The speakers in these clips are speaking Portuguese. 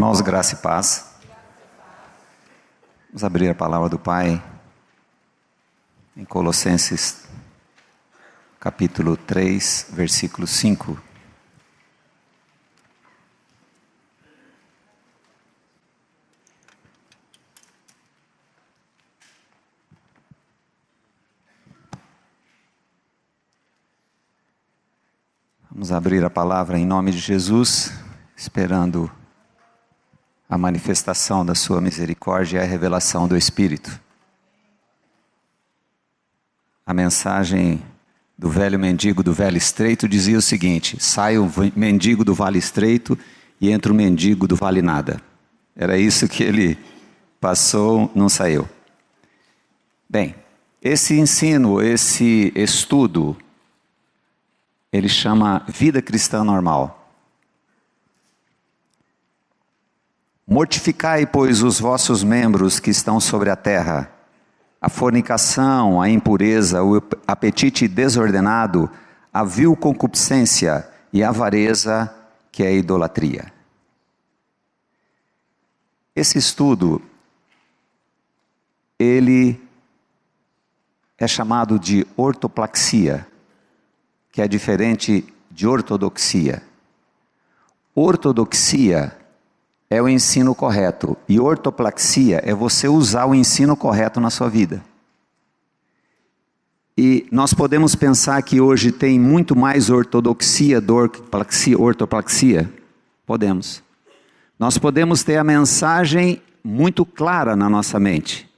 Irmãos, graça e paz. Vamos abrir a palavra do Pai em Colossenses, capítulo 3, versículo 5. Vamos abrir a palavra em nome de Jesus, esperando a manifestação da sua misericórdia e a revelação do Espírito. A mensagem do velho mendigo do Vale Estreito dizia o seguinte: sai o mendigo do Vale Estreito e entra o mendigo do Vale Nada. Era isso que ele passou, não saiu. Bem, esse ensino, esse estudo, ele chama Vida Cristã Normal. Mortificai, pois, os vossos membros que estão sobre a terra, a fornicação, a impureza, o apetite desordenado, a vil concupiscência e a avareza, que é a idolatria. Esse estudo, ele é chamado de ortoplaxia, que é diferente de ortodoxia. Ortodoxia é o ensino correto, e ortoplaxia é você usar o ensino correto na sua vida. E nós podemos pensar que hoje tem muito mais ortodoxia do que ortoplaxia? Podemos. Nós podemos ter a mensagem muito clara na nossa mente,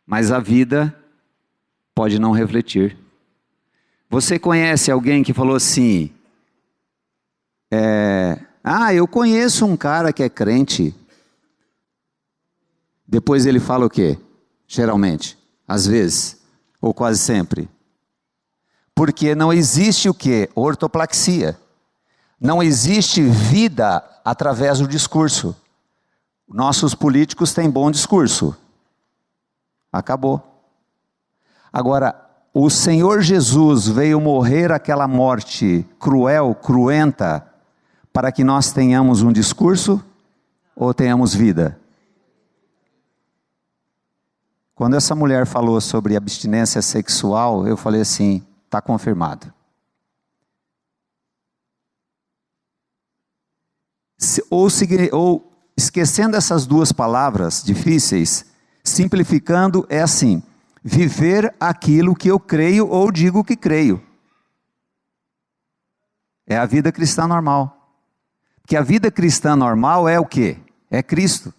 mas a vida pode não refletir. Você conhece alguém que falou assim, eu conheço um cara que é crente. Depois ele fala o quê? Geralmente, às vezes, ou quase sempre. Porque não existe o quê? Ortoplaxia. Não existe vida através do discurso. Nossos políticos têm bom discurso. Acabou. Agora, o Senhor Jesus veio morrer aquela morte cruel, cruenta, para que nós tenhamos um discurso ou tenhamos vida? Quando essa mulher falou sobre abstinência sexual, eu falei assim, está confirmado. Ou esquecendo essas duas palavras difíceis, simplificando é assim: viver aquilo que eu creio ou digo que creio. É a vida cristã normal. Porque a vida cristã normal é o quê? É Cristo.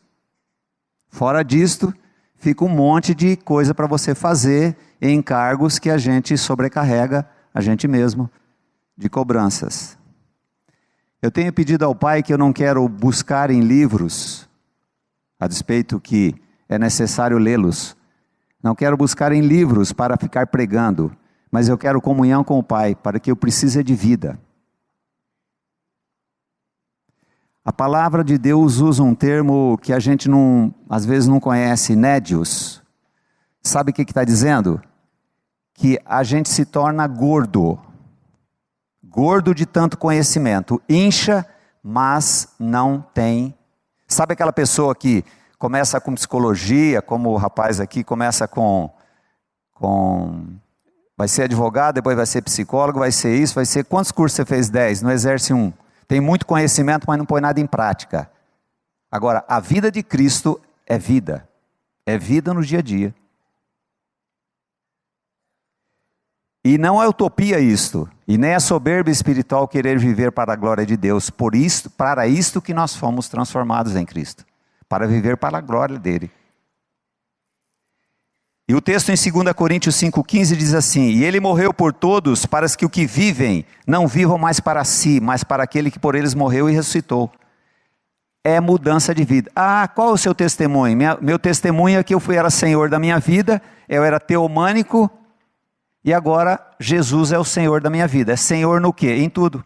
Fora disto, fica um monte de coisa para você fazer, encargos que a gente sobrecarrega a gente mesmo, de cobranças. Eu tenho pedido ao Pai que eu não quero buscar em livros, a despeito que é necessário lê-los. Não quero buscar em livros para ficar pregando, mas eu quero comunhão com o Pai, para que eu precise de vida. A palavra de Deus usa um termo que a gente às vezes não conhece, nédios. Sabe o que está dizendo? Que a gente se torna gordo. Gordo de tanto conhecimento. Incha, mas não tem. Sabe aquela pessoa que começa com psicologia, como o rapaz aqui, começa vai ser advogado, depois vai ser psicólogo, vai ser isso, vai ser... Quantos cursos você fez? 10, não exerce um. Tem muito conhecimento, mas não põe nada em prática. Agora, a vida de Cristo é vida. É vida no dia a dia. E não é utopia isto. E nem é soberba espiritual querer viver para a glória de Deus. Para isto que nós fomos transformados em Cristo. Para viver para a glória dele. E o texto em 2 Coríntios 5,15 diz assim: e ele morreu por todos, para que o que vivem não vivam mais para si, mas para aquele que por eles morreu e ressuscitou. É mudança de vida. Qual é o seu testemunho? Meu testemunho é que eu era Senhor da minha vida, eu era teomânico, e agora Jesus é o Senhor da minha vida. É Senhor no quê? Em tudo.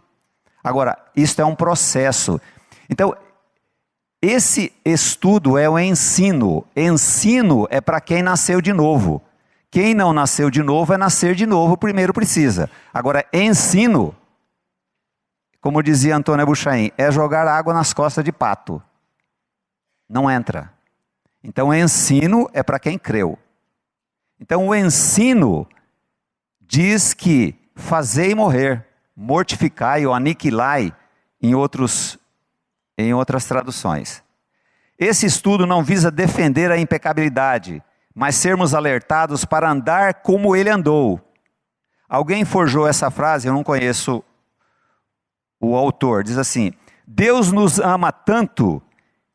Agora, isso é um processo. Então, esse estudo é o ensino. Ensino é para quem nasceu de novo. Quem não nasceu de novo é nascer de novo, primeiro precisa. Agora, ensino como dizia Antônio Buchaim, é jogar água nas costas de pato. Não entra. Então o ensino é para quem creu. Então o ensino diz que fazei morrer, mortificai ou aniquilai em outras traduções. Esse estudo não visa defender a impecabilidade, mas sermos alertados para andar como ele andou. Alguém forjou essa frase, eu não conheço o autor, diz assim: Deus nos ama tanto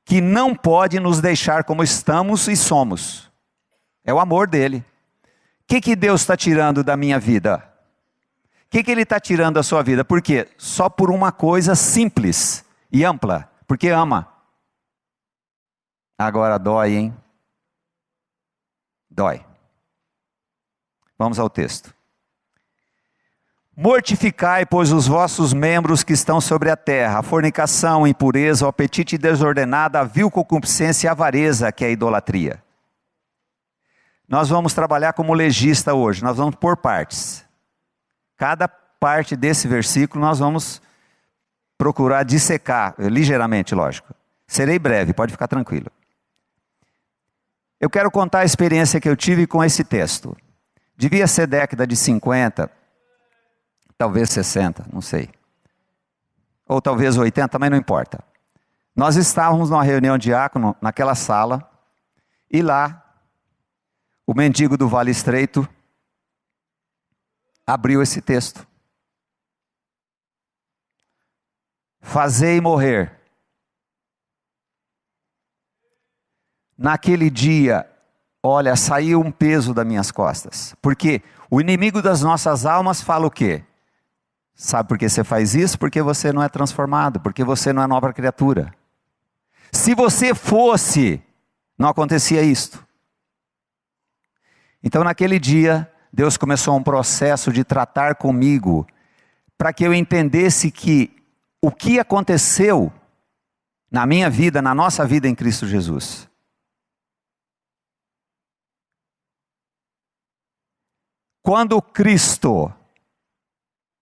que não pode nos deixar como estamos e somos. É o amor dele. O que Deus está tirando da minha vida? O que Ele está tirando da sua vida? Por quê? Só por uma coisa simples e ampla, porque ama. Agora dói, hein? Dói. Vamos ao texto. Mortificai, pois, os vossos membros que estão sobre a terra, a fornicação, a impureza, o apetite desordenado, a vil concupiscência e a avareza, que é a idolatria. Nós vamos trabalhar como legista hoje, nós vamos por partes. Cada parte desse versículo nós vamos procurar dissecar, ligeiramente, lógico. Serei breve, pode ficar tranquilo. Eu quero contar a experiência que eu tive com esse texto. Devia ser década de 50, talvez 60, não sei. Ou talvez 80, mas não importa. Nós estávamos numa reunião de diácono, naquela sala, e lá, o mendigo do Vale Estreito abriu esse texto. Fazei morrer. Naquele dia, olha, saiu um peso das minhas costas. Porque o inimigo das nossas almas fala o quê? Sabe por que você faz isso? Porque você não é transformado, porque você não é nova criatura. Se você fosse, não acontecia isto. Então naquele dia, Deus começou um processo de tratar comigo, para que eu entendesse que o que aconteceu na minha vida, na nossa vida em Cristo Jesus, quando Cristo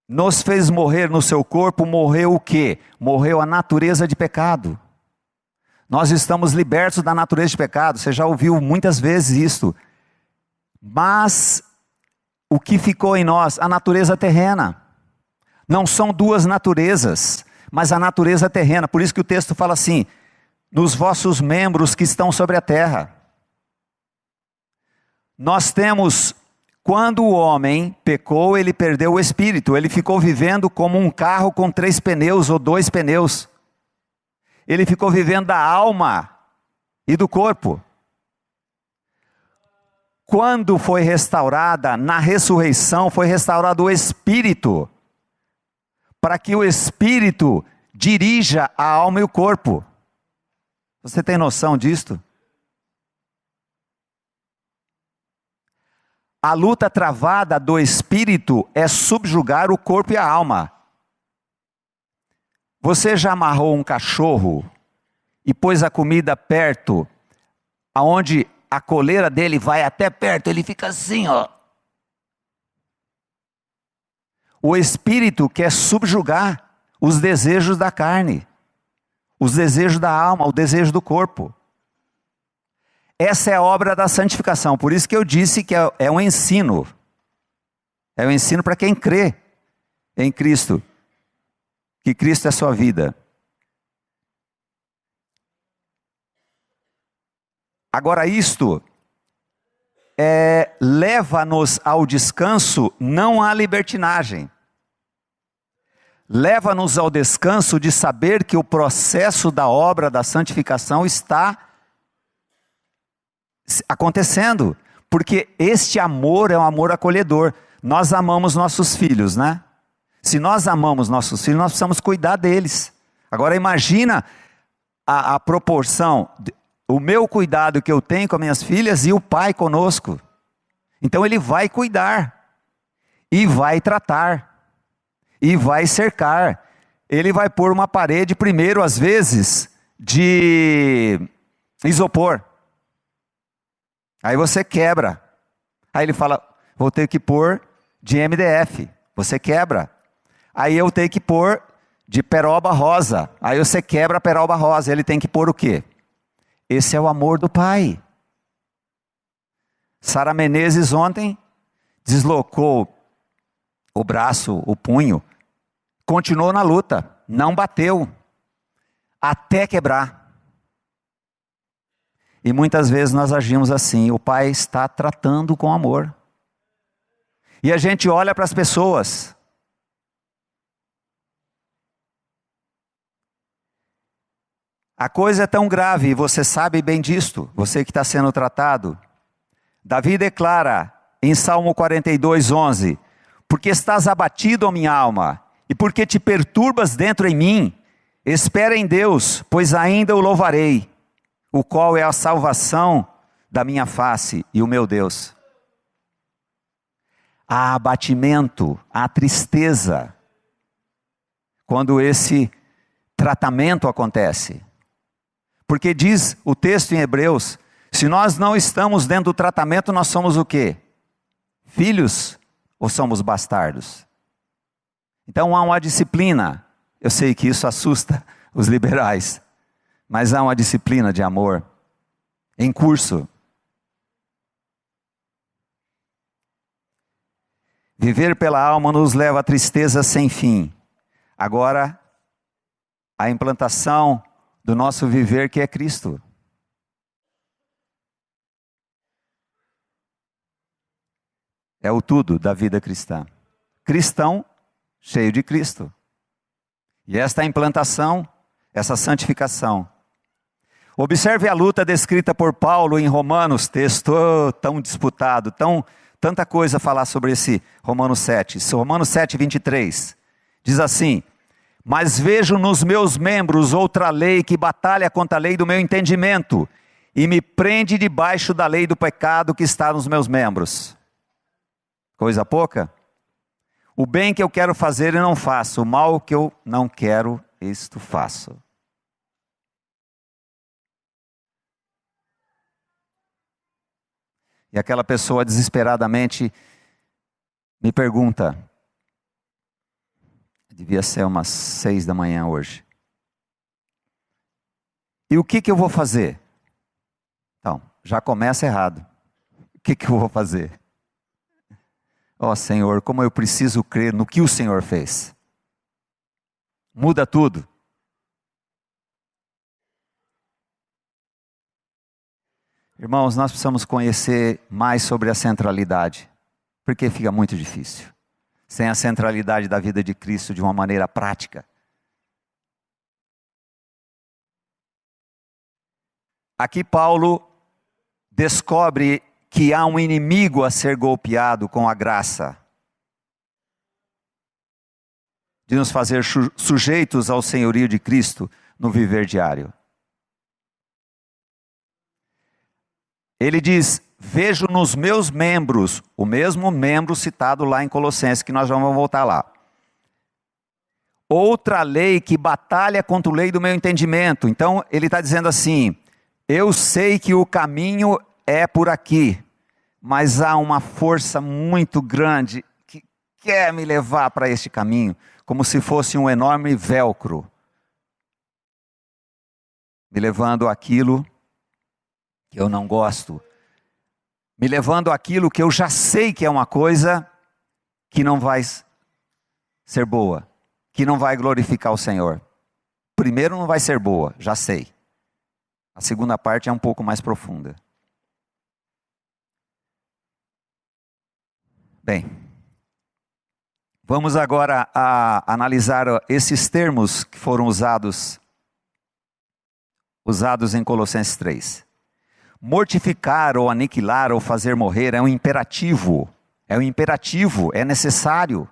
nos fez morrer no seu corpo, morreu o quê? Morreu a natureza de pecado. Nós estamos libertos da natureza de pecado, você já ouviu muitas vezes isso. Mas o que ficou em nós? A natureza terrena. Não são duas naturezas, mas a natureza terrena. Por isso que o texto fala assim: nos vossos membros que estão sobre a terra. Nós temos, quando o homem pecou, ele perdeu o espírito. Ele ficou vivendo como um carro com 3 pneus ou 2 pneus. Ele ficou vivendo da alma e do corpo. Quando foi restaurada, na ressurreição, foi restaurado o espírito, para que o espírito dirija a alma e o corpo. Você tem noção disto? A luta travada do espírito é subjugar o corpo e a alma. Você já amarrou um cachorro e pôs a comida perto, aonde a coleira dele vai até perto, ele fica assim, ó. O espírito quer subjugar os desejos da carne, os desejos da alma, o desejo do corpo. Essa é a obra da santificação, por isso que eu disse que é um ensino. É um ensino para quem crê em Cristo, que Cristo é a sua vida. Agora isto leva-nos ao descanso, não à libertinagem. Leva-nos ao descanso de saber que o processo da obra da santificação está acontecendo. Porque este amor é um amor acolhedor. Nós amamos nossos filhos, né? Se nós amamos nossos filhos, nós precisamos cuidar deles. Agora imagina a proporção, o meu cuidado que eu tenho com as minhas filhas e o pai conosco. Então ele vai cuidar, e vai tratar, e vai cercar. Ele vai pôr uma parede primeiro, às vezes, de isopor. Aí você quebra. Aí ele fala, vou ter que pôr de MDF. Você quebra. Aí eu tenho que pôr de peroba rosa. Aí você quebra a peroba rosa, ele tem que pôr o quê? Esse é o amor do pai. Sara Menezes ontem deslocou o braço, o punho, continuou na luta, não bateu, até quebrar. E muitas vezes nós agimos assim, o pai está tratando com amor. E a gente olha para as pessoas. A coisa é tão grave, e você sabe bem disto, você que está sendo tratado. Davi declara em Salmo 42:11, porque estás abatido, ó minha alma, e porque te perturbas dentro em mim, espera em Deus, pois ainda o louvarei, o qual é a salvação da minha face e o meu Deus. Há abatimento, há tristeza, quando esse tratamento acontece. Porque diz o texto em Hebreus, se nós não estamos dentro do tratamento, nós somos o quê? Filhos ou somos bastardos? Então há uma disciplina, eu sei que isso assusta os liberais, mas há uma disciplina de amor em curso. Viver pela alma nos leva a tristeza sem fim. Agora, a implantação do nosso viver que é Cristo. É o tudo da vida cristã. Cristão cheio de Cristo. E esta implantação, essa santificação. Observe a luta descrita por Paulo em Romanos, texto tão disputado, tanta coisa a falar sobre esse Romanos 7. Romanos 7:23. Diz assim, mas vejo nos meus membros outra lei que batalha contra a lei do meu entendimento e me prende debaixo da lei do pecado que está nos meus membros. Coisa pouca? O bem que eu quero fazer eu não faço, o mal que eu não quero, isto faço. E aquela pessoa desesperadamente me pergunta, devia ser umas 6 da manhã hoje. E o que eu vou fazer? Então, já começa errado. O que eu vou fazer? Ó Senhor, como eu preciso crer no que o Senhor fez. Muda tudo. Irmãos, nós precisamos conhecer mais sobre a centralidade, porque fica muito difícil. Sem a centralidade da vida de Cristo de uma maneira prática. Aqui Paulo descobre que há um inimigo a ser golpeado com a graça. De nos fazer sujeitos ao senhorio de Cristo no viver diário. Ele diz, vejo nos meus membros, o mesmo membro citado lá em Colossenses, que nós já vamos voltar lá. Outra lei que batalha contra a lei do meu entendimento. Então ele está dizendo assim, eu sei que o caminho é por aqui, mas há uma força muito grande que quer me levar para este caminho, como se fosse um enorme velcro, me levando àquilo que eu não gosto, me levando àquilo que eu já sei que é uma coisa que não vai ser boa, que não vai glorificar o Senhor. Primeiro não vai ser boa, já sei. A segunda parte é um pouco mais profunda. Bem, vamos agora a analisar esses termos que foram usados em Colossenses 3. Mortificar ou aniquilar ou fazer morrer é um imperativo, é necessário.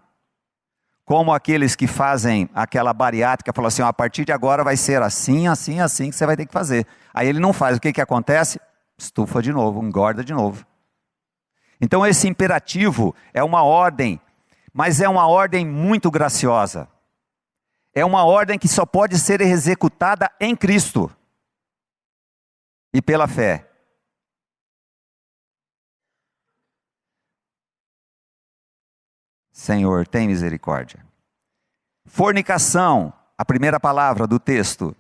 Como aqueles que fazem aquela bariátrica, falam assim, a partir de agora vai ser assim, assim, assim que você vai ter que fazer. Aí ele não faz, o que acontece? Estufa de novo, engorda de novo. Então esse imperativo é uma ordem, mas é uma ordem muito graciosa. É uma ordem que só pode ser executada em Cristo e pela fé. Senhor, tem misericórdia. Fornicação, a primeira palavra do texto.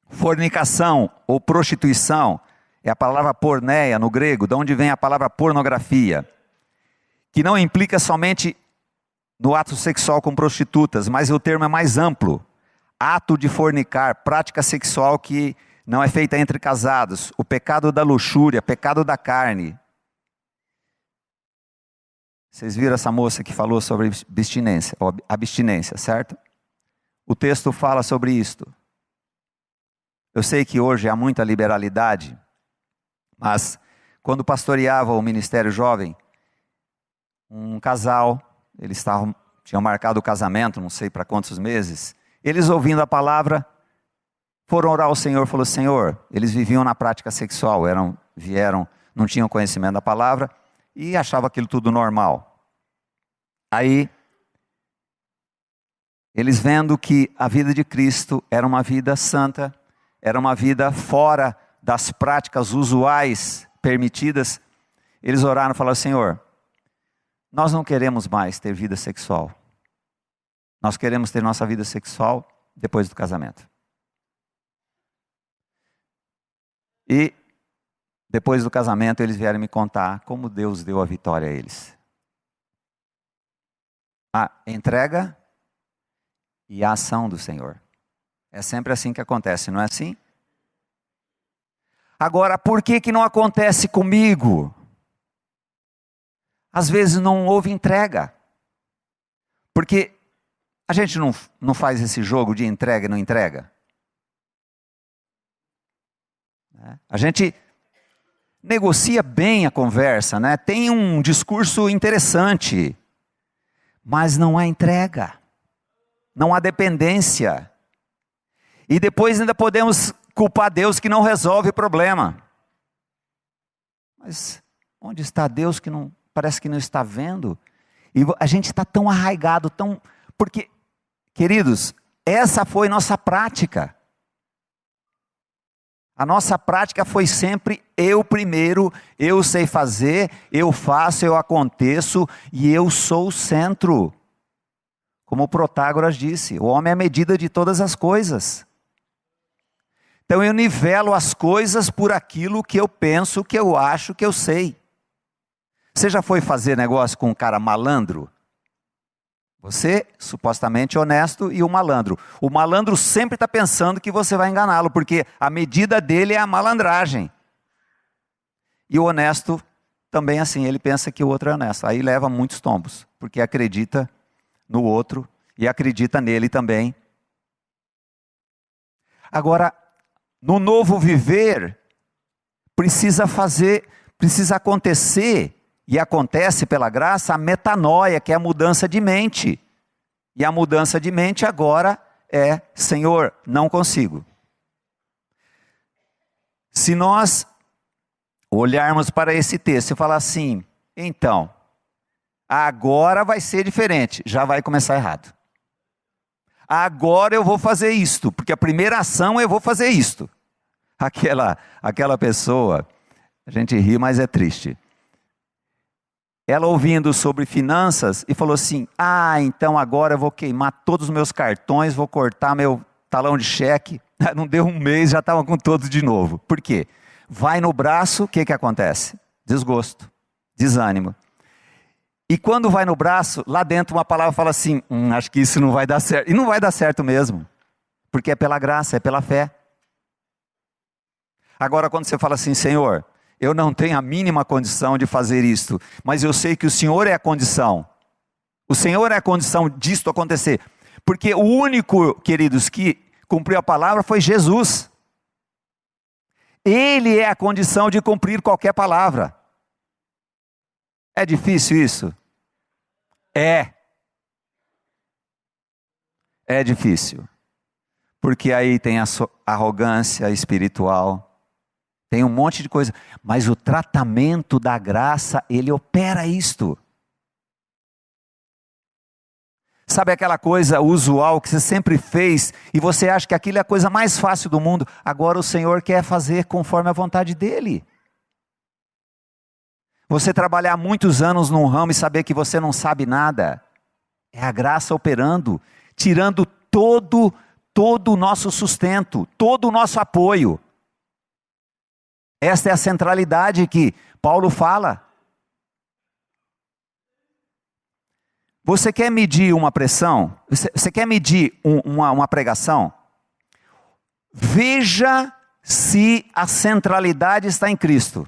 Fornicação ou prostituição é a palavra porneia no grego, de onde vem a palavra pornografia, que não implica somente no ato sexual com prostitutas, mas o termo é mais amplo. Ato de fornicar, prática sexual que não é feita entre casados, o pecado da luxúria, pecado da carne. Vocês viram essa moça que falou sobre abstinência, certo? O texto fala sobre isto. Eu sei que hoje há muita liberalidade, mas quando pastoreava o Ministério Jovem, um casal, eles tinham marcado o casamento, não sei para quantos meses, eles ouvindo a palavra, foram orar ao Senhor, falou: Senhor, eles viviam na prática sexual, vieram, não tinham conhecimento da palavra, e achavam aquilo tudo normal. Aí, eles vendo que a vida de Cristo era uma vida santa, era uma vida fora das práticas usuais permitidas, eles oraram e falaram: Senhor, nós não queremos mais ter vida sexual. Nós queremos ter nossa vida sexual depois do casamento. E depois do casamento eles vieram me contar como Deus deu a vitória a eles. A entrega e a ação do Senhor. É sempre assim que acontece, não é assim? Agora, por que não acontece comigo? Às vezes não houve entrega. Porque a gente não faz esse jogo de entrega e não entrega. A gente negocia bem a conversa, né? Tem um discurso interessante, mas não há entrega, não há dependência. E depois ainda podemos culpar Deus que não resolve o problema. Mas onde está Deus que não parece que não está vendo? E a gente está tão arraigado, porque, queridos, essa foi nossa prática. A nossa prática foi sempre eu primeiro, eu sei fazer, eu faço, eu aconteço e eu sou o centro. Como o Protágoras disse, o homem é a medida de todas as coisas. Então eu nivelo as coisas por aquilo que eu penso, que eu acho, que eu sei. Você já foi fazer negócio com um cara malandro? Você, supostamente honesto, e o malandro. O malandro sempre está pensando que você vai enganá-lo, porque a medida dele é a malandragem. E o honesto também assim, ele pensa que o outro é honesto. Aí leva muitos tombos, porque acredita no outro e acredita nele também. Agora, no novo viver, precisa acontecer, e acontece pela graça, a metanoia, que é a mudança de mente. E a mudança de mente agora é: Senhor, não consigo. Se nós olharmos para esse texto e falar assim, então, agora vai ser diferente, já vai começar errado. Agora eu vou fazer isto, porque a primeira ação eu vou fazer isto. Aquela pessoa, a gente ri, mas é triste. Ela ouvindo sobre finanças e falou assim: então agora eu vou queimar todos os meus cartões, vou cortar meu talão de cheque. Não deu um mês, já estava com todos de novo. Por quê? Vai no braço, o que acontece? Desgosto, desânimo. E quando vai no braço, lá dentro uma palavra fala assim: acho que isso não vai dar certo. E não vai dar certo mesmo, porque é pela graça, é pela fé. Agora quando você fala assim: Senhor, eu não tenho a mínima condição de fazer isto, mas eu sei que o Senhor é a condição. O Senhor é a condição disto acontecer. Porque o único, queridos, que cumpriu a palavra foi Jesus. Ele é a condição de cumprir qualquer palavra. É difícil isso? É difícil. Porque aí tem a arrogância espiritual. Tem um monte de coisa, mas o tratamento da graça, ele opera isto. Sabe aquela coisa usual que você sempre fez, e você acha que aquilo é a coisa mais fácil do mundo, agora o Senhor quer fazer conforme a vontade dEle. Você trabalhar muitos anos num ramo e saber que você não sabe nada, é a graça operando, tirando todo o nosso sustento, todo o nosso apoio. Esta é a centralidade que Paulo fala. Você quer medir uma pressão? Você quer medir uma pregação? Veja se a centralidade está em Cristo.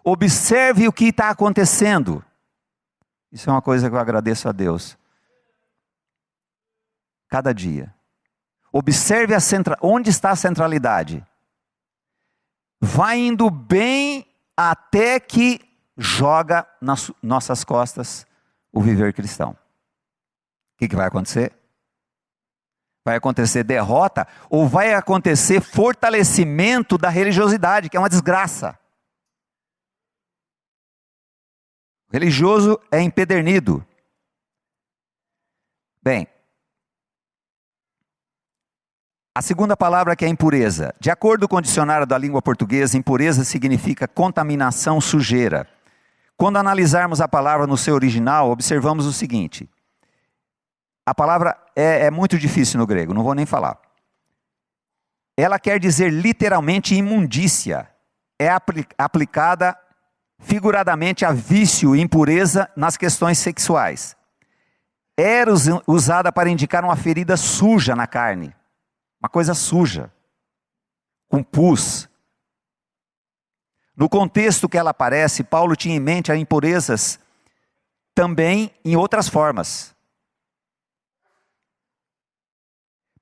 Observe o que está acontecendo. Isso é uma coisa que eu agradeço a Deus. Cada dia. Observe onde está a centralidade. Vai indo bem até que joga nas nossas costas o viver cristão. O que vai acontecer? Vai acontecer derrota ou vai acontecer fortalecimento da religiosidade, que é uma desgraça. O religioso é empedernido. Bem, a segunda palavra que é impureza. De acordo com o dicionário da língua portuguesa, impureza significa contaminação, sujeira. Quando analisarmos a palavra no seu original, observamos o seguinte. A palavra é muito difícil no grego, não vou nem falar. Ela quer dizer literalmente imundícia. É aplicada figuradamente a vício e impureza nas questões sexuais. Era usada para indicar uma ferida suja na carne. Uma coisa suja, com pus. No contexto que ela aparece, Paulo tinha em mente as impurezas também em outras formas.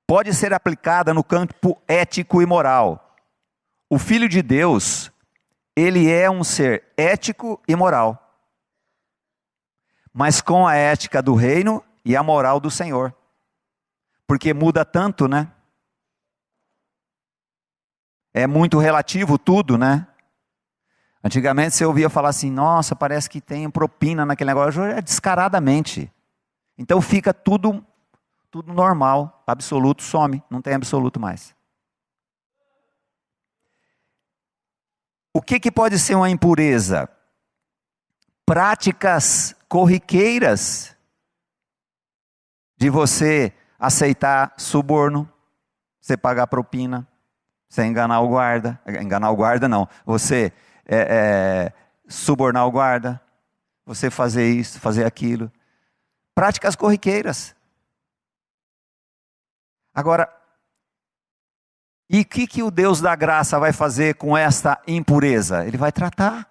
Pode ser aplicada no campo ético e moral. O Filho de Deus, ele é um ser ético e moral, mas com a ética do reino e a moral do Senhor. Porque muda tanto, né? É muito relativo tudo, né? Antigamente você ouvia falar assim, nossa, parece que tem propina naquele negócio. Hoje é descaradamente. Então fica tudo normal, absoluto some, não tem absoluto mais. O que pode ser uma impureza? Práticas corriqueiras de você aceitar suborno, você pagar propina, você enganar o guarda não, você subornar o guarda, você fazer isso, fazer aquilo. Práticas corriqueiras. Agora, e o que o Deus da graça vai fazer com esta impureza? Ele vai tratar.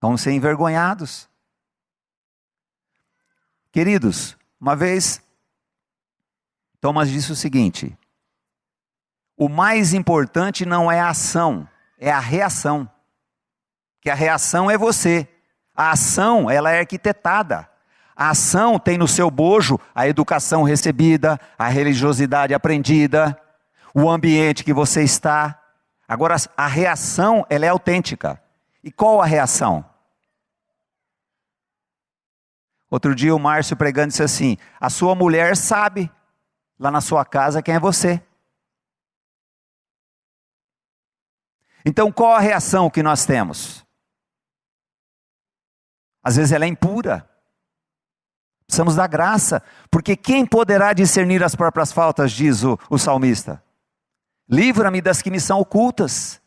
Vão ser envergonhados. Queridos, uma vez, Thomas disse o seguinte: o mais importante não é a ação, é a reação. Que a reação é você. A ação, ela é arquitetada. A ação tem no seu bojo a educação recebida, a religiosidade aprendida, o ambiente que você está. Agora, a reação, ela é autêntica. E qual a reação? Outro dia o Márcio pregando disse assim, a sua mulher sabe, lá na sua casa, quem é você. Então, qual a reação que nós temos? Às vezes ela é impura. Precisamos da graça, porque quem poderá discernir as próprias faltas, diz o salmista? Livra-me das que me são ocultas.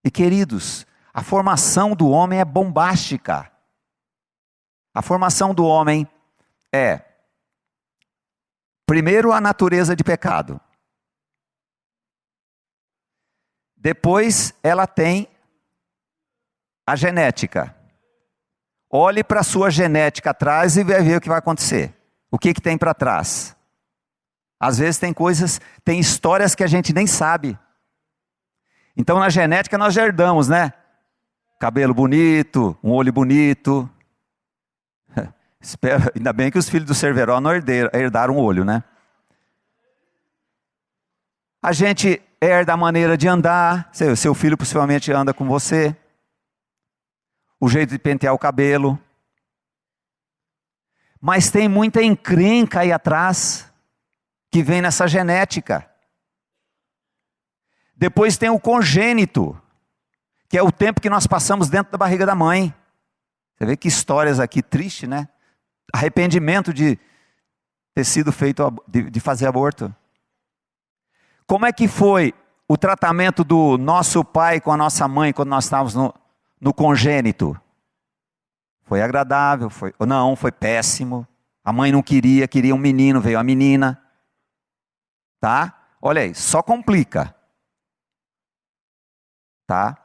E queridos, a formação do homem é bombástica. A formação do homem é, primeiro, a natureza de pecado. Depois, ela tem a genética. Olhe para a sua genética atrás e vai ver o que vai acontecer. O que tem para trás? Às vezes tem histórias que a gente nem sabe. Então na genética nós já herdamos, né? Cabelo bonito, um olho bonito. Espero, ainda bem que os filhos do Cerveró não herdaram um olho, né? A gente herda a maneira de andar. Seu filho possivelmente anda com você. O jeito de pentear o cabelo. Mas tem muita encrenca aí atrás, que vem nessa genética. Depois tem o congênito, que é o tempo que nós passamos dentro da barriga da mãe. Você vê que histórias aqui tristes, né? arrependimento de ter sido feito, de fazer aborto. Como é que foi o tratamento do nosso pai com a nossa mãe quando nós estávamos no congênito? Foi agradável? Não, foi péssimo. A mãe não queria um menino, veio a menina. Tá? Olha aí, só complica. Tá?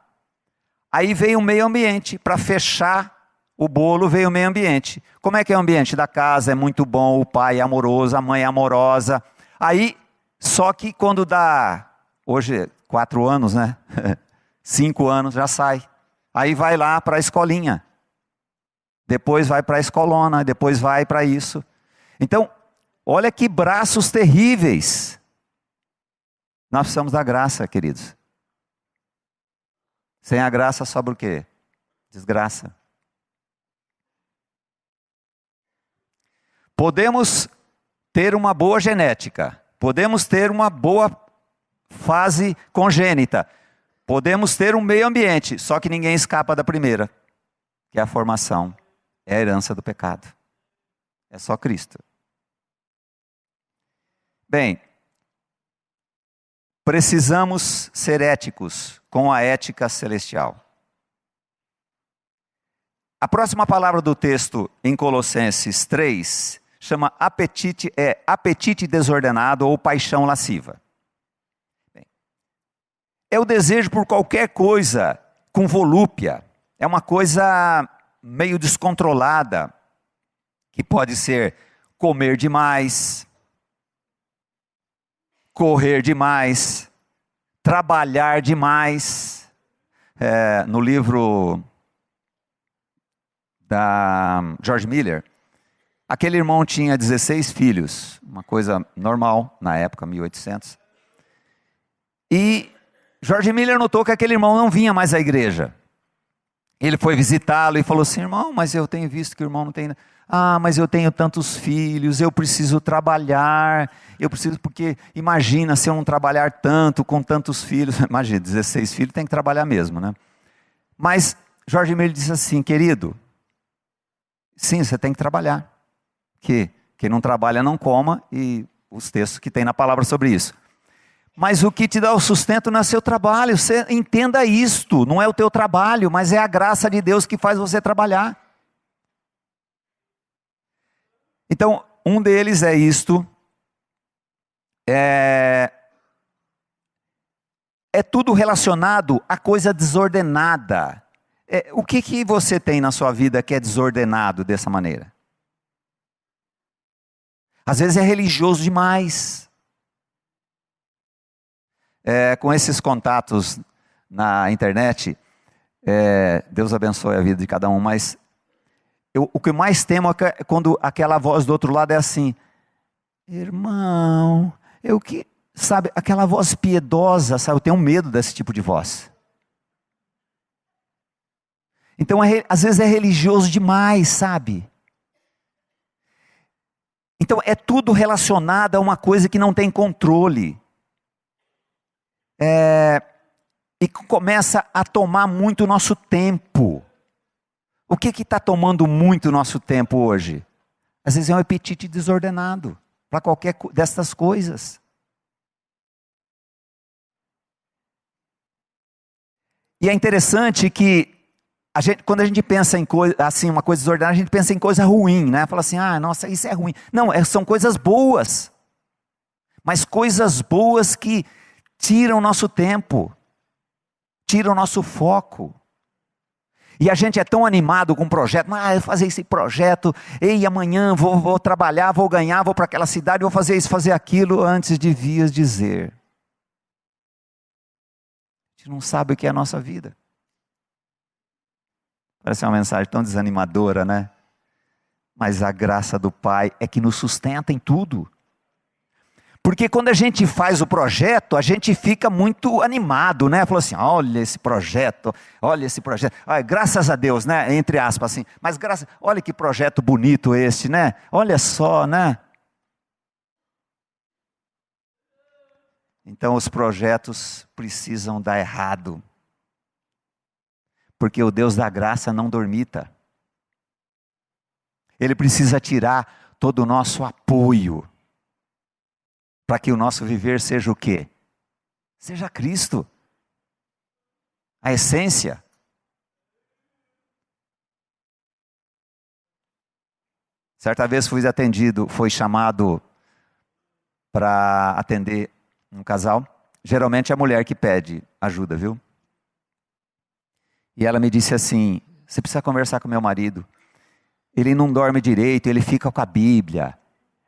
Aí veio o meio ambiente, para fechar o bolo veio o meio ambiente. Como é que é o ambiente da casa? É muito bom, o pai é amoroso, a mãe é amorosa. Aí, só que quando dá, hoje 4 anos, né? 5 anos já sai. Aí vai lá para a escolinha. Depois vai para a escolona, depois vai para isso. Então, olha que braços terríveis. Nós precisamos da graça, queridos. Sem a graça sobra o quê? Desgraça. Podemos ter uma boa genética, podemos ter uma boa fase congênita, podemos ter um meio ambiente, só que ninguém escapa da primeira, que é a formação, é a herança do pecado. É só Cristo. Bem, precisamos ser éticos com a ética celestial. A próxima palavra do texto em Colossenses 3 chama apetite desordenado ou paixão lasciva. Bem, é o desejo por qualquer coisa com volúpia. É uma coisa meio descontrolada, que pode ser comer demais, correr demais, trabalhar demais. No livro da George Miller, aquele irmão tinha 16 filhos, uma coisa normal na época, 1800. E George Miller notou que aquele irmão não vinha mais à igreja. Ele foi visitá-lo e falou assim: irmão, mas eu tenho visto que o irmão não tem... Ah, mas eu tenho tantos filhos, eu preciso trabalhar, porque imagina se eu não trabalhar tanto com tantos filhos. Imagina, 16 filhos tem que trabalhar mesmo, né? Mas George Miller disse assim: querido, sim, você tem que trabalhar. Que quem não trabalha não coma, e os textos que tem na palavra sobre isso. Mas o que te dá o sustento não é seu trabalho. Você entenda isto, não é o teu trabalho, mas é a graça de Deus que faz você trabalhar. Então, um deles é isto. É tudo relacionado a coisa desordenada. O que você tem na sua vida que é desordenado dessa maneira? Às vezes é religioso demais. Com esses contatos na internet, Deus abençoe a vida de cada um, mas o que mais temo é quando aquela voz do outro lado é assim: irmão, sabe, aquela voz piedosa, sabe, eu tenho medo desse tipo de voz. Então, às vezes é religioso demais, sabe? Então, é tudo relacionado a uma coisa que não tem controle. E começa a tomar muito o nosso tempo. O que está tomando muito o nosso tempo hoje? Às vezes é um apetite desordenado para qualquer dessas coisas. E é interessante que quando a gente pensa em assim, uma coisa desordenada, a gente pensa em coisa ruim, né? Fala assim: ah, nossa, isso é ruim. Não, são coisas boas. Mas coisas boas que tiram o nosso tempo, tiram o nosso foco. E a gente é tão animado com o projeto: eu vou fazer esse projeto, ei, amanhã vou trabalhar, vou ganhar, vou para aquela cidade, vou fazer isso, fazer aquilo, antes devias dizer. A gente não sabe o que é a nossa vida. Parece uma mensagem tão desanimadora, né? Mas a graça do Pai é que nos sustenta em tudo. Porque quando a gente faz o projeto, a gente fica muito animado, né? Falou assim: olha esse projeto, olha, graças a Deus, né? Entre aspas, assim. Mas olha que projeto bonito esse, né? Olha só, né? Então os projetos precisam dar errado. Porque o Deus da graça não dormita. Ele precisa tirar todo o nosso apoio, para que o nosso viver seja o quê? Seja Cristo, a essência. Certa vez fui chamado para atender um casal. Geralmente é a mulher que pede ajuda, viu? E ela me disse assim: você precisa conversar com meu marido. Ele não dorme direito, ele fica com a Bíblia.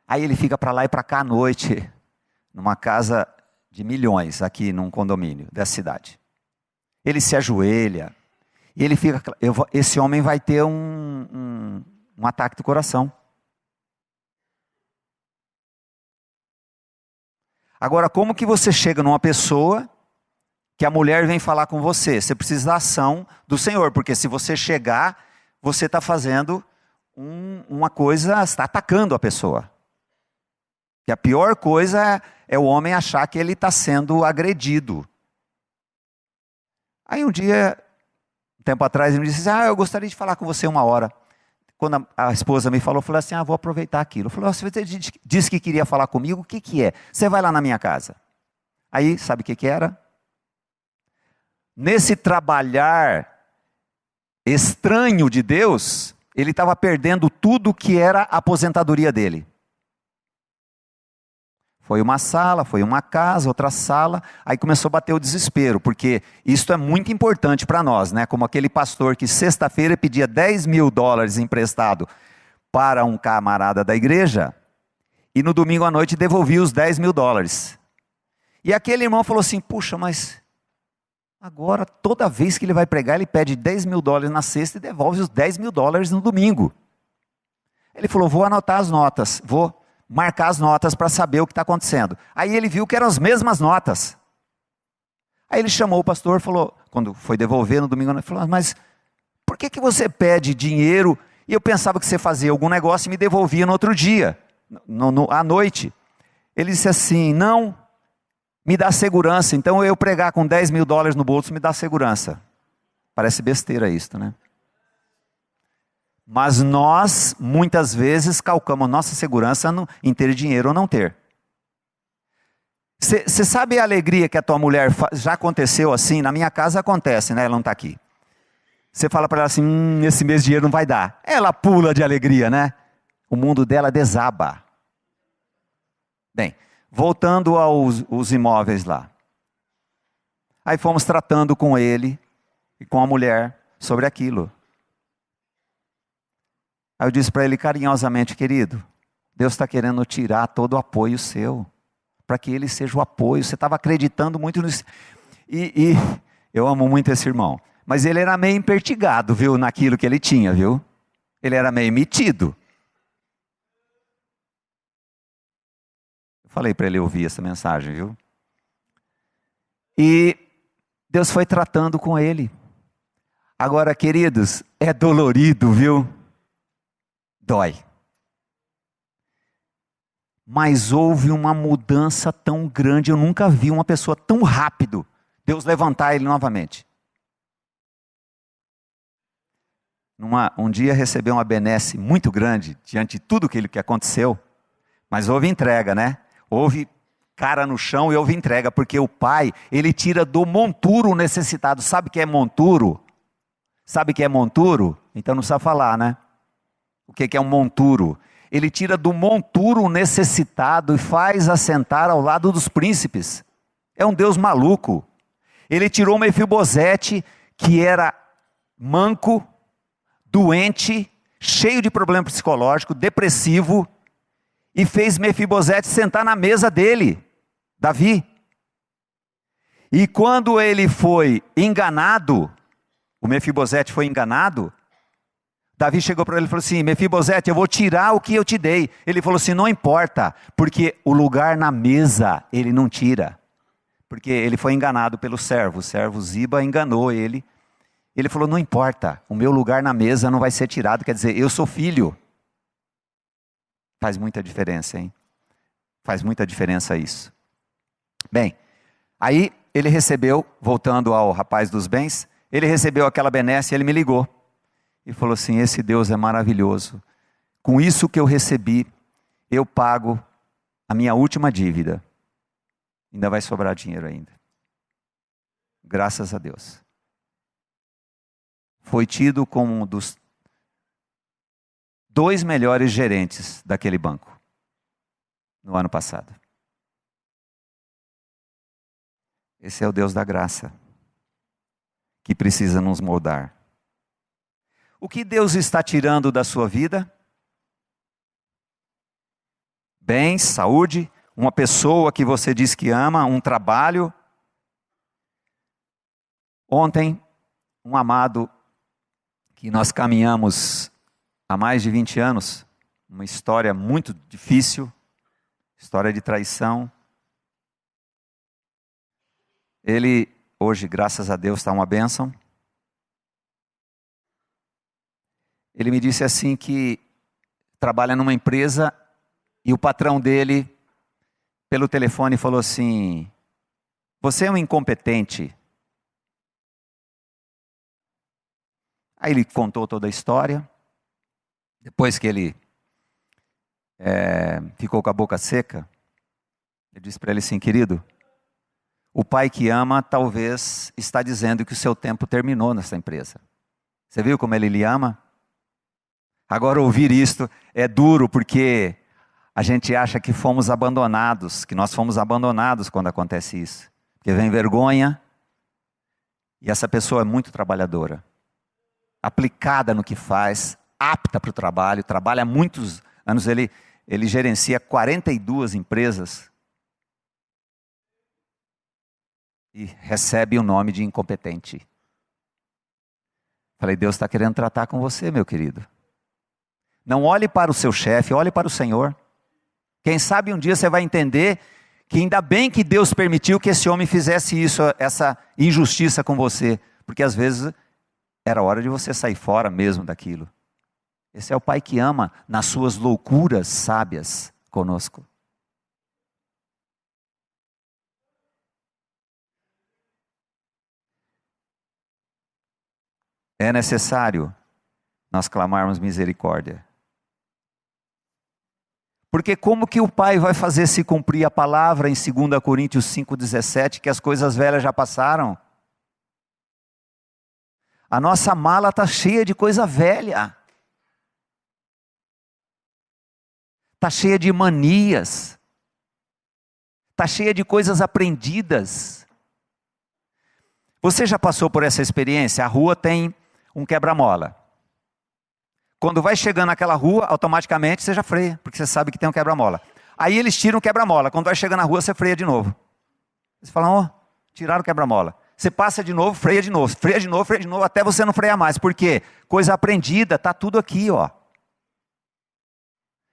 Aí ele fica para lá e para cá à noite, numa casa de milhões aqui num condomínio dessa cidade. Ele se ajoelha, e ele fica, esse homem vai ter um ataque do coração. Agora, como que você chega numa pessoa que a mulher vem falar com você? Você precisa da ação do Senhor, porque se você chegar, você está fazendo uma coisa, está atacando a pessoa. Que a pior coisa é o homem achar que ele está sendo agredido. Aí um dia, um tempo atrás, ele me disse: eu gostaria de falar com você 1 hora. Quando a esposa me falou, eu falei assim: vou aproveitar aquilo. Eu falei: você disse que queria falar comigo, o que é? Você vai lá na minha casa. Aí, sabe o que era? Nesse trabalhar estranho de Deus, ele estava perdendo tudo que era a aposentadoria dele. Foi uma sala, foi uma casa, outra sala, aí começou a bater o desespero, porque isso é muito importante para nós, né? Como aquele pastor que sexta-feira pedia $10.000 emprestado para um camarada da igreja, e no domingo à noite devolvia os $10.000. E aquele irmão falou assim: puxa, mas agora toda vez que ele vai pregar, ele pede $10.000 na sexta e devolve os $10.000 no domingo. Ele falou: vou anotar as notas, vou marcar as notas para saber o que está acontecendo. Aí ele viu que eram as mesmas notas. Aí ele chamou o pastor, falou, quando foi devolver no domingo, ele falou: mas por que você pede dinheiro e eu pensava que você fazia algum negócio e me devolvia no outro dia, à noite? Ele disse assim: não, me dá segurança, então eu pregar com $10.000 no bolso me dá segurança. Parece besteira isso, né? Mas nós, muitas vezes, calcamos nossa segurança em ter dinheiro ou não ter. Você sabe a alegria que a tua mulher já aconteceu assim? Na minha casa acontece, né? Ela não está aqui. Você fala para ela assim: esse mês dinheiro não vai dar. Ela pula de alegria, né? O mundo dela desaba. Bem, voltando aos imóveis lá. Aí fomos tratando com ele e com a mulher sobre aquilo. Aí eu disse para ele carinhosamente: querido, Deus está querendo tirar todo o apoio seu, para que ele seja o apoio. Você estava acreditando muito nisso. E eu amo muito esse irmão, mas ele era meio impertigado, viu, naquilo que ele tinha, viu? Ele era meio metido. Eu falei para ele ouvir essa mensagem, viu? E Deus foi tratando com ele. Agora, queridos, é dolorido, viu? Dói. Mas houve uma mudança tão grande, eu nunca vi uma pessoa tão rápido Deus levantar ele novamente. Um dia recebeu uma benesse muito grande diante de tudo aquilo que aconteceu, mas houve entrega, né? Houve cara no chão e houve entrega, porque o pai, ele tira do monturo o necessitado. Sabe o que é monturo? Sabe o que é monturo? Então não sabe falar, né? O que é um monturo? Ele tira do monturo o necessitado e faz assentar ao lado dos príncipes. É um Deus maluco. Ele tirou Mefibosete, que era manco, doente, cheio de problema psicológico, depressivo, e fez Mefibosete sentar na mesa dele, Davi. E quando ele foi enganado, o Mefibosete foi enganado, Davi chegou para ele e falou assim: Mefibosete, eu vou tirar o que eu te dei. Ele falou assim: não importa, porque o lugar na mesa ele não tira. Porque ele foi enganado pelo servo. O servo Ziba enganou ele. Ele falou: não importa, o meu lugar na mesa não vai ser tirado. Quer dizer, eu sou filho. Faz muita diferença, hein? Faz muita diferença isso. Bem, aí ele recebeu, voltando ao rapaz dos bens, ele recebeu aquela benesse e ele me ligou. E falou assim: esse Deus é maravilhoso. com isso que eu recebi, eu pago a minha última dívida. Ainda vai sobrar dinheiro ainda. Graças a Deus. Foi tido como um dos 2 melhores gerentes daquele banco no ano passado. Esse é o Deus da graça, que precisa nos moldar. O que Deus está tirando da sua vida? Bens, saúde, uma pessoa que você diz que ama, um trabalho. Ontem, um amado que nós caminhamos há mais de 20 anos, uma história muito difícil, história de traição. Ele, hoje, graças a Deus, está uma bênção. Ele me disse assim que trabalha numa empresa e o patrão dele, pelo telefone, falou assim: você é um incompetente. Aí ele contou toda a história. Depois que ele ficou com a boca seca, eu disse para ele assim: querido, o pai que ama talvez está dizendo que o seu tempo terminou nessa empresa. Você viu como ele lhe ama? Agora ouvir isto é duro, porque a gente acha que fomos abandonados, que nós fomos abandonados quando acontece isso. Porque vem vergonha, e essa pessoa é muito trabalhadora, aplicada no que faz, apta para o trabalho, trabalha há muitos anos, ele gerencia 42 empresas e recebe o nome de incompetente. Falei: Deus está querendo tratar com você, meu querido. Não olhe para o seu chefe, olhe para o Senhor. Quem sabe um dia você vai entender que ainda bem que Deus permitiu que esse homem fizesse isso, essa injustiça com você, porque às vezes era hora de você sair fora mesmo daquilo. Esse é o Pai que ama nas suas loucuras sábias conosco. É necessário nós clamarmos misericórdia. Porque como que o Pai vai fazer se cumprir a palavra em 2 Coríntios 5,17, que as coisas velhas já passaram? A nossa mala está cheia de coisa velha. Está cheia de manias. Está cheia de coisas aprendidas. Você já passou por essa experiência? A rua tem um quebra-mola. Quando vai chegando naquela rua, automaticamente você já freia, porque você sabe que tem um quebra-mola. Aí eles tiram o quebra-mola. Quando vai chegando na rua, você freia de novo. Você fala: ó, tiraram o quebra-mola. Você passa de novo, freia de novo, até você não frear mais. Por quê? Coisa aprendida, está tudo aqui, ó.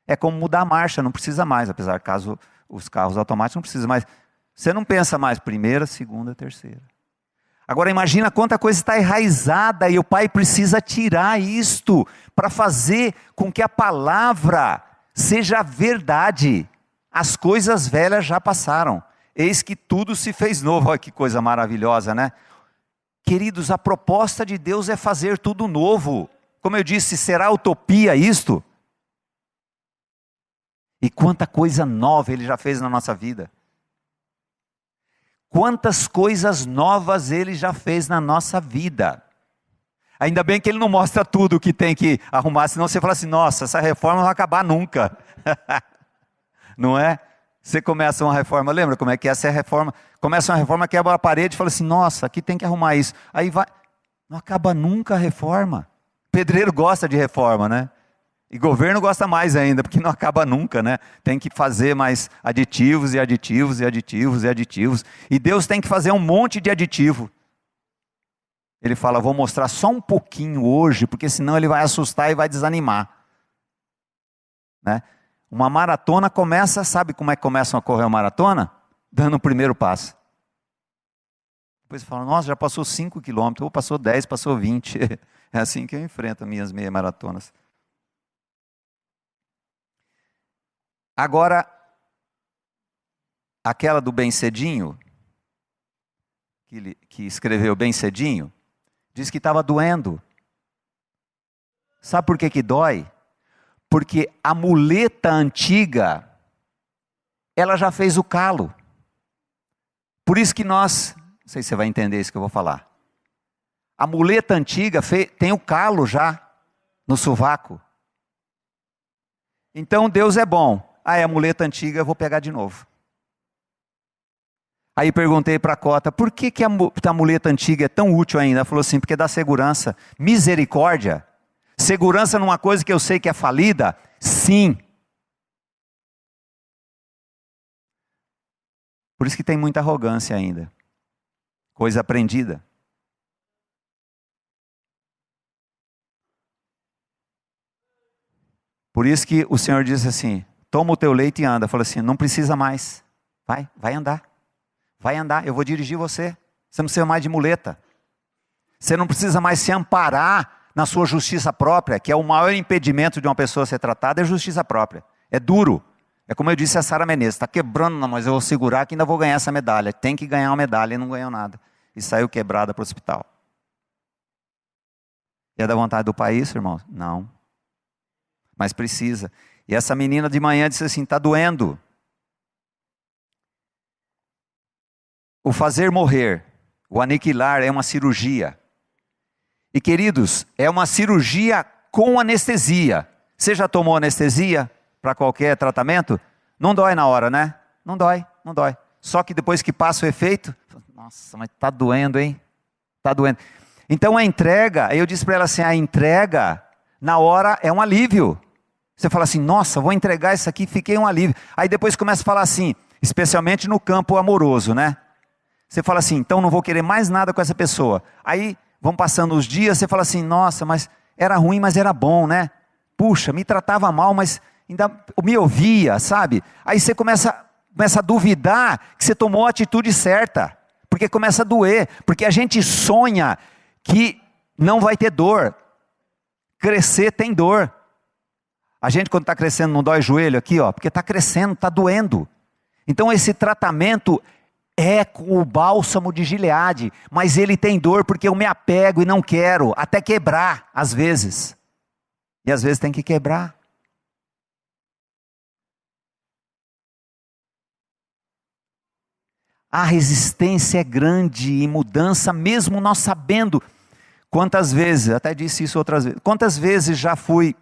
É como mudar a marcha, não precisa mais, apesar caso os carros automáticos não precisam mais. Você não pensa mais primeira, segunda, terceira. Agora imagina quanta coisa está enraizada e o Pai precisa tirar isto para fazer com que a palavra seja verdade. As coisas velhas já passaram. Eis que tudo se fez novo. Olha que coisa maravilhosa, né? Queridos, a proposta de Deus é fazer tudo novo. Como eu disse, será utopia isto? E quanta coisa nova Ele já fez na nossa vida. Quantas coisas novas Ele já fez na nossa vida. Ainda bem que Ele não mostra tudo o que tem que arrumar, senão você fala assim: nossa, essa reforma não vai acabar nunca. Não é? Você começa uma reforma, lembra como é que é essa reforma? Começa uma reforma, quebra a parede e fala assim: nossa, aqui tem que arrumar isso. Aí vai, não acaba nunca a reforma. Pedreiro gosta de reforma, né? E governo gosta mais ainda, porque não acaba nunca, né? Tem que fazer mais aditivos e aditivos e aditivos e aditivos. E Deus tem que fazer um monte de aditivo. Ele fala: vou mostrar só um pouquinho hoje, porque senão Ele vai assustar e vai desanimar. Né? Uma maratona começa, sabe como é que começam a correr uma maratona? Dando o primeiro passo. Depois fala: nossa, já passou 5 quilômetros, ou passou 10, passou 20. É assim que eu enfrento as minhas meia maratonas. Agora, aquela do bem cedinho, que escreveu bem cedinho, diz que estava doendo. Sabe por que dói? Porque a muleta antiga, ela já fez o calo. Por isso que nós, não sei se você vai entender isso que eu vou falar. A muleta antiga tem o calo já no sovaco. Então Deus é bom. É a muleta antiga, eu vou pegar de novo. Aí perguntei para a Cota, por que a muleta antiga é tão útil ainda? Ela falou assim, porque dá segurança. Misericórdia. Segurança numa coisa que eu sei que é falida? Sim. Por isso que tem muita arrogância ainda. Coisa aprendida. Por isso que o Senhor disse assim, toma o teu leite e anda. Falou assim, não precisa mais. Vai andar. Vai andar, eu vou dirigir você. Você não precisa mais de muleta. Você não precisa mais se amparar na sua justiça própria, que é o maior impedimento de uma pessoa ser tratada, é justiça própria. É duro. É como eu disse a Sara Menezes, está quebrando, não, mas eu vou segurar que ainda vou ganhar essa medalha. Tem que ganhar uma medalha e não ganhou nada. E saiu quebrada para o hospital. E é da vontade do país, irmão? Não. Mas precisa. E essa menina de manhã disse assim, está doendo. O fazer morrer, o aniquilar é uma cirurgia. E queridos, é uma cirurgia com anestesia. Você já tomou anestesia para qualquer tratamento? Não dói na hora, né? Não dói. Só que depois que passa o efeito, nossa, mas está doendo, hein? Está doendo. Então a entrega, eu disse para ela assim, a entrega na hora é um alívio. Você fala assim, nossa, vou entregar isso aqui, fiquei um alívio. Aí depois começa a falar assim, especialmente no campo amoroso, né? Você fala assim, então não vou querer mais nada com essa pessoa. Aí vão passando os dias, você fala assim, nossa, mas era ruim, mas era bom, né? Puxa, me tratava mal, mas ainda me ouvia, sabe? Aí você começa a duvidar que você tomou a atitude certa. Porque começa a doer. Porque a gente sonha que não vai ter dor. Crescer tem dor. A gente quando está crescendo não dói o joelho aqui, ó, porque está crescendo, está doendo. Então esse tratamento é com o bálsamo de Gileade, mas ele tem dor porque eu me apego e não quero, até quebrar, às vezes. E às vezes tem que quebrar. A resistência é grande em mudança, mesmo nós sabendo. Quantas vezes, até disse isso outras vezes, quantas vezes já fui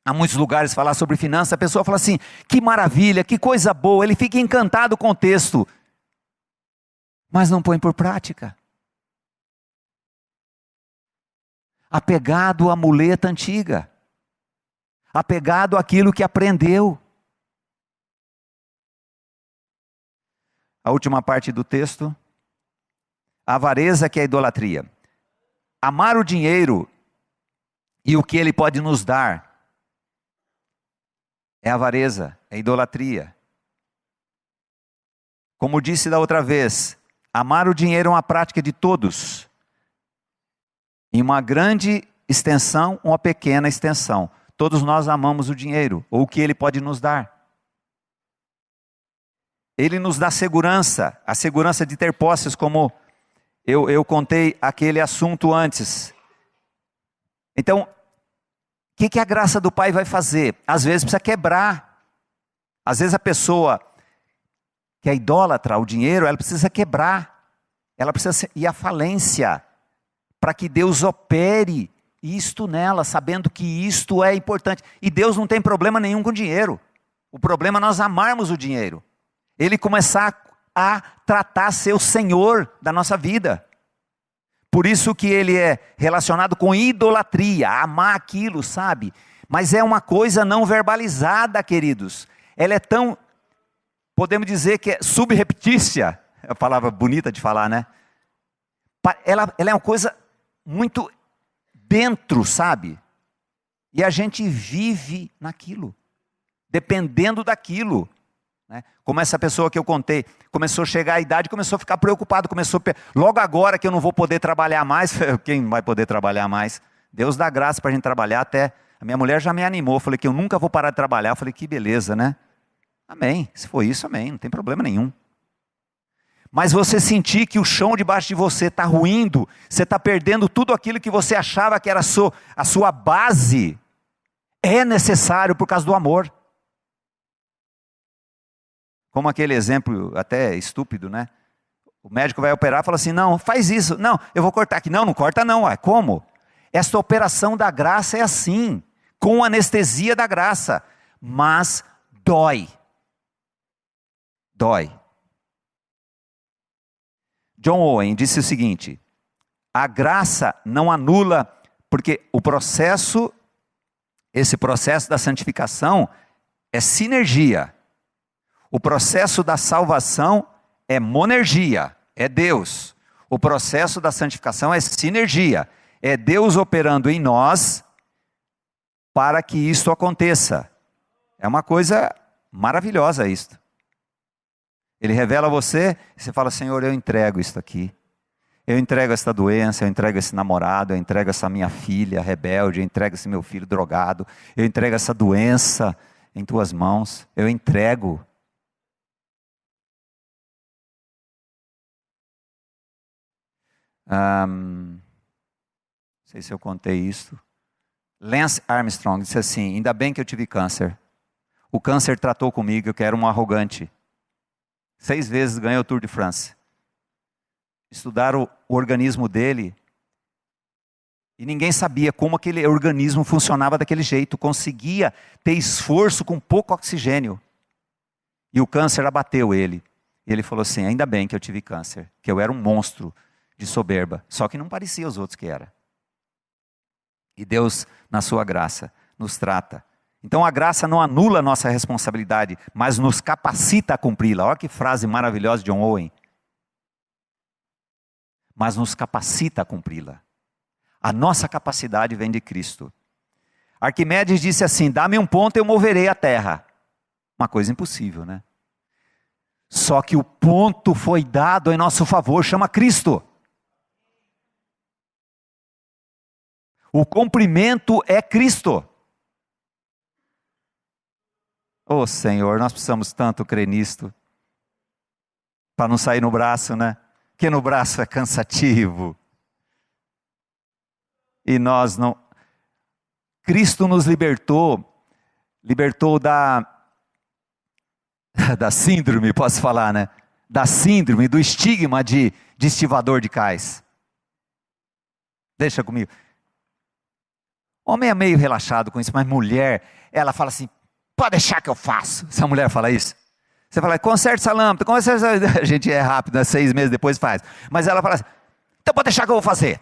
a muitos lugares falar sobre finanças, a pessoa fala assim, que maravilha, que coisa boa, ele fica encantado com o texto. Mas não põe por prática. Apegado à muleta antiga. Apegado àquilo que aprendeu. A última parte do texto. A avareza que é a idolatria. Amar o dinheiro e o que ele pode nos dar. É avareza, é idolatria. Como disse da outra vez, amar o dinheiro é uma prática de todos. Em uma grande extensão, uma pequena extensão. Todos nós amamos o dinheiro, ou o que ele pode nos dar. Ele nos dá segurança, a segurança de ter posses, como eu contei aquele assunto antes. Então, o que a graça do Pai vai fazer? Às vezes precisa quebrar. Às vezes a pessoa que é idólatra ao dinheiro, ela precisa quebrar. Ela precisa ir à falência. Para que Deus opere isto nela, sabendo que isto é importante. E Deus não tem problema nenhum com dinheiro. O problema é nós amarmos o dinheiro. Ele começar a tratar ser o Senhor da nossa vida. Por isso que ele é relacionado com idolatria, amar aquilo, sabe? Mas é uma coisa não verbalizada, queridos. Ela é tão, podemos dizer que é subreptícia, é a palavra bonita de falar, né? Ela é uma coisa muito dentro, sabe? E a gente vive naquilo, dependendo daquilo. Como essa pessoa que eu contei, começou a chegar à idade, começou a ficar preocupado, logo agora que eu não vou poder trabalhar mais, quem vai poder trabalhar mais? Deus dá graça para a gente trabalhar até, a minha mulher já me animou, falei que eu nunca vou parar de trabalhar, falei que beleza, né? Amém, se for isso, amém, não tem problema nenhum. Mas você sentir que o chão debaixo de você está ruindo, você está perdendo tudo aquilo que você achava que era a sua base, É necessário por causa do amor. Como aquele exemplo até estúpido, né? O médico vai operar e fala assim, não, faz isso. Não, eu vou cortar aqui. Não, não corta não. Ué. Como? Esta operação da graça é assim, com anestesia da graça. Mas dói. Dói. John Owen disse o seguinte, a graça não anula, porque esse processo da santificação é sinergia. O processo da salvação é monergia, é Deus. O processo da santificação é sinergia, é Deus operando em nós para que isso aconteça. É uma coisa maravilhosa isto. Ele revela a você, e você fala, Senhor, eu entrego isto aqui. Eu entrego esta doença, eu entrego esse namorado, eu entrego essa minha filha rebelde, eu entrego esse meu filho drogado, eu entrego essa doença em tuas mãos, eu entrego. Não sei se eu contei isso. Lance Armstrong disse assim, ainda bem que eu tive câncer. O câncer tratou comigo, que era um arrogante. 6 vezes ganhou o Tour de France. Estudaram o organismo dele e ninguém sabia como aquele organismo funcionava daquele jeito. Conseguia ter esforço com pouco oxigênio. E o câncer abateu ele. E ele falou assim, ainda bem que eu tive câncer, que eu era um monstro de soberba. Só que não parecia os outros que era. E Deus, na sua graça, nos trata. Então a graça não anula a nossa responsabilidade, mas nos capacita a cumpri-la. Olha que frase maravilhosa de John Owen. Mas nos capacita a cumpri-la. A nossa capacidade vem de Cristo. Arquimedes disse assim, dá-me um ponto e eu moverei a terra. Uma coisa impossível, né? Só que o ponto foi dado em nosso favor, chama Cristo. O comprimento é Cristo. Oh Senhor, nós precisamos tanto crer nisto. Para não sair no braço, né? Porque no braço é cansativo. E nós não... Cristo nos libertou da síndrome, posso falar, né? Da síndrome, do estigma de estivador de cais. Deixa comigo. Homem é meio relaxado com isso, mas mulher, ela fala assim, pode deixar que eu faço. Se a mulher fala isso, você fala, conserta essa lâmpada, a gente é rápido, né? 6 meses depois faz. Mas ela fala assim, então pode deixar que eu vou fazer.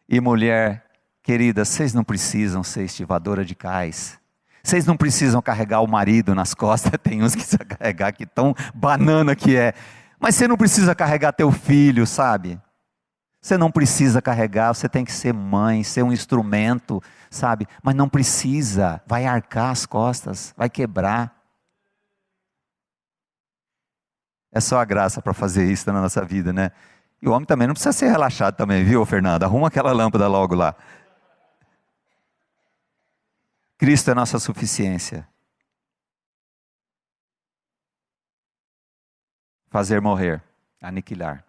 E mulher, querida, vocês não precisam ser estivadora de cais. Vocês não precisam carregar o marido nas costas. Tem uns que precisam carregar que tão banana que é. Mas você não precisa carregar teu filho, sabe? Você não precisa carregar, você tem que ser mãe, ser um instrumento, sabe? Mas não precisa, vai arcar as costas, vai quebrar. É só a graça para fazer isso na nossa vida, né? E o homem também não precisa ser relaxado também, viu, Fernando? Arruma aquela lâmpada logo lá. Cristo é nossa suficiência. Fazer morrer, aniquilar,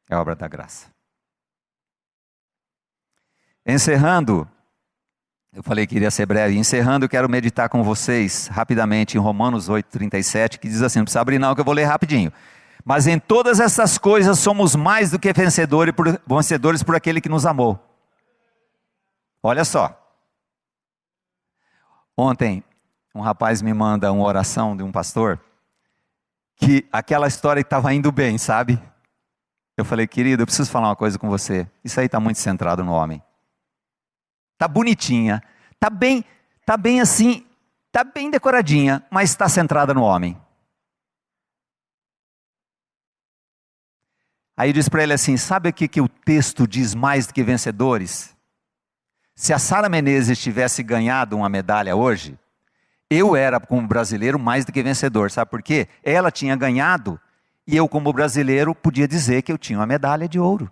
é obra da graça. Encerrando, eu falei que iria ser breve, encerrando eu quero meditar com vocês rapidamente em Romanos 8:37, que diz assim, não precisa abrir não que eu vou ler rapidinho. Mas em todas essas coisas somos mais do que vencedores por aquele que nos amou. Olha só. Ontem, um rapaz me manda uma oração de um pastor, que aquela história estava indo bem, sabe? Eu falei, querido, eu preciso falar uma coisa com você. Isso aí está muito centrado no homem. Está bonitinha, está bem assim, está bem decoradinha, mas está centrada no homem. Aí diz para ele assim, sabe o que o texto diz mais do que vencedores? Se a Sara Menezes tivesse ganhado uma medalha hoje, eu era como brasileiro mais do que vencedor, sabe por quê? Ela tinha ganhado e eu como brasileiro podia dizer que eu tinha uma medalha de ouro.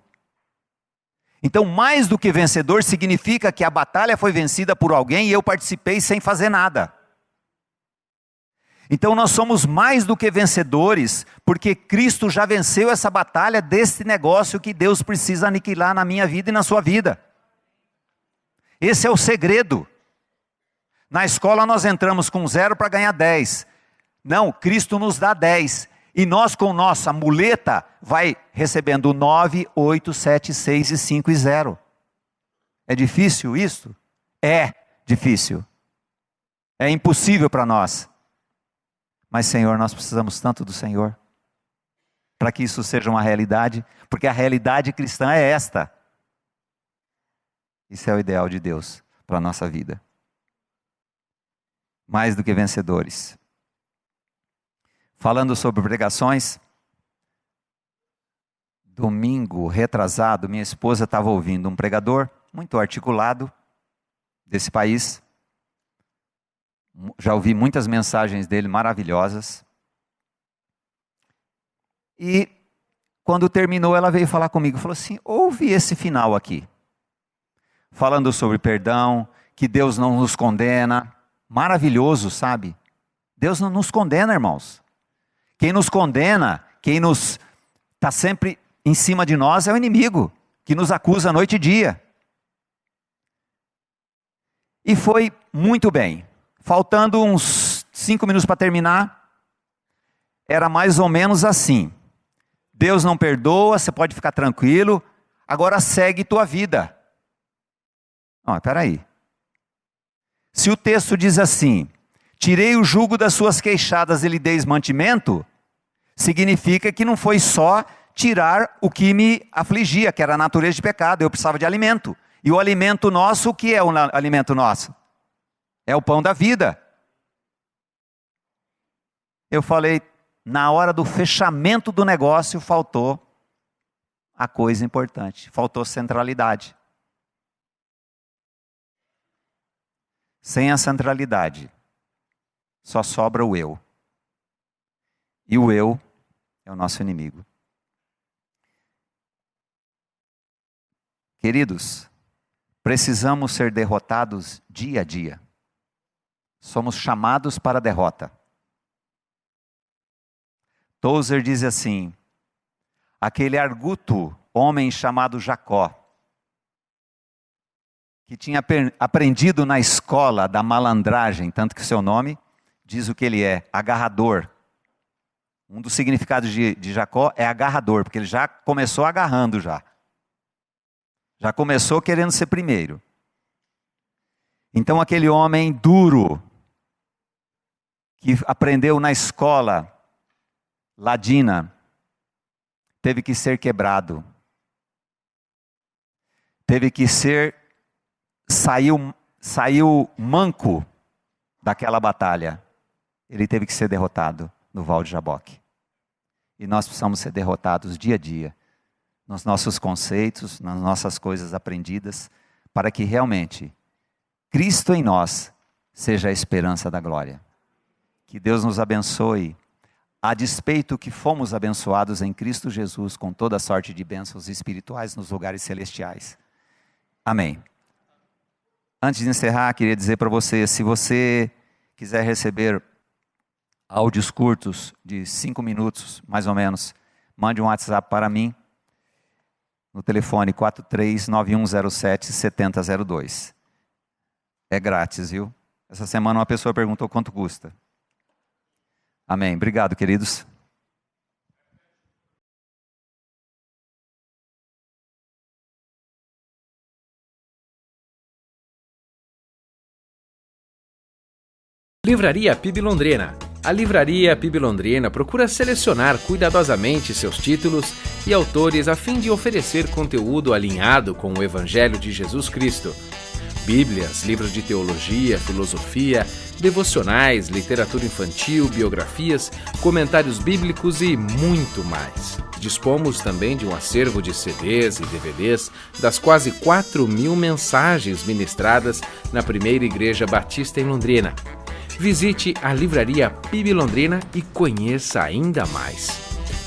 Então mais do que vencedor significa que a batalha foi vencida por alguém e eu participei sem fazer nada. Então nós somos mais do que vencedores, porque Cristo já venceu essa batalha desse negócio que Deus precisa aniquilar na minha vida e na sua vida. Esse é o segredo. Na escola nós entramos com 0 para ganhar 10. Não, Cristo nos dá 10. E nós com nossa muleta vai recebendo 9, 8, 7, 6 e 5 e 0. É difícil isso? É difícil. É impossível para nós. Mas Senhor, nós precisamos tanto do Senhor para que isso seja uma realidade, porque a realidade cristã é esta. Isso é o ideal de Deus para a nossa vida. Mais do que vencedores. Falando sobre pregações, domingo retrasado, minha esposa estava ouvindo um pregador muito articulado desse país. Já ouvi muitas mensagens dele maravilhosas. E quando terminou, ela veio falar comigo, falou assim: ouve esse final aqui. Falando sobre perdão, que Deus não nos condena. Maravilhoso, sabe? Deus não nos condena, irmãos. Quem nos condena, quem nos está sempre em cima de nós é o inimigo, que nos acusa noite e dia. E foi muito bem. Faltando uns 5 minutos para terminar, era mais ou menos assim: Deus não perdoa, você pode ficar tranquilo, agora segue tua vida. Não, espera aí. Se o texto diz assim: tirei o jugo das suas queixadas e lhe dei mantimento, significa que não foi só tirar o que me afligia, que era a natureza de pecado, eu precisava de alimento. E o alimento nosso, o que é o alimento nosso? É o pão da vida. Eu falei, na hora do fechamento do negócio, faltou a coisa importante, faltou centralidade. Sem a centralidade, só sobra o eu. E o eu é o nosso inimigo. Queridos, precisamos ser derrotados dia a dia. Somos chamados para a derrota. Tozer diz assim: aquele arguto homem chamado Jacó, que tinha aprendido na escola da malandragem, tanto que seu nome diz o que ele é, agarrador. Um dos significados de Jacó é agarrador, porque ele já começou agarrando já. Já começou querendo ser primeiro. Então aquele homem duro, que aprendeu na escola ladina, teve que ser quebrado. Teve que ser, saiu manco daquela batalha. Ele teve que ser derrotado no Val de Jaboque. E nós precisamos ser derrotados dia a dia, nos nossos conceitos, nas nossas coisas aprendidas, para que realmente Cristo em nós seja a esperança da glória. Que Deus nos abençoe, a despeito que fomos abençoados em Cristo Jesus com toda sorte de bênçãos espirituais nos lugares celestiais. Amém. Antes de encerrar, queria dizer para você, se você quiser receber áudios curtos de 5 minutos, mais ou menos, mande um WhatsApp para mim, no telefone 439107-7002. É grátis, viu? Essa semana uma pessoa perguntou quanto custa. Amém. Obrigado, queridos. Livraria PIB Londrina. A Livraria PIB Londrina procura selecionar cuidadosamente seus títulos e autores a fim de oferecer conteúdo alinhado com o Evangelho de Jesus Cristo. Bíblias, livros de teologia, filosofia, devocionais, literatura infantil, biografias, comentários bíblicos e muito mais. Dispomos também de um acervo de CDs e DVDs das quase 4.000 mensagens ministradas na primeira Igreja Batista em Londrina. Visite a Livraria PIB Londrina e conheça ainda mais.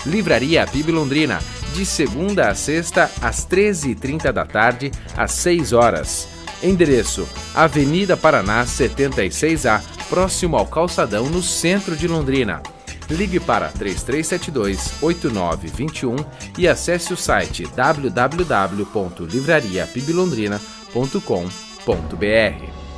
Livraria PIB Londrina, de segunda a sexta, às 13h30 da tarde, às 6 horas. Endereço: Avenida Paraná 76A, próximo ao Calçadão, no centro de Londrina. Ligue para 3372-8921 e acesse o site www.livrariapiblondrina.com.br. www.livraria.com.br.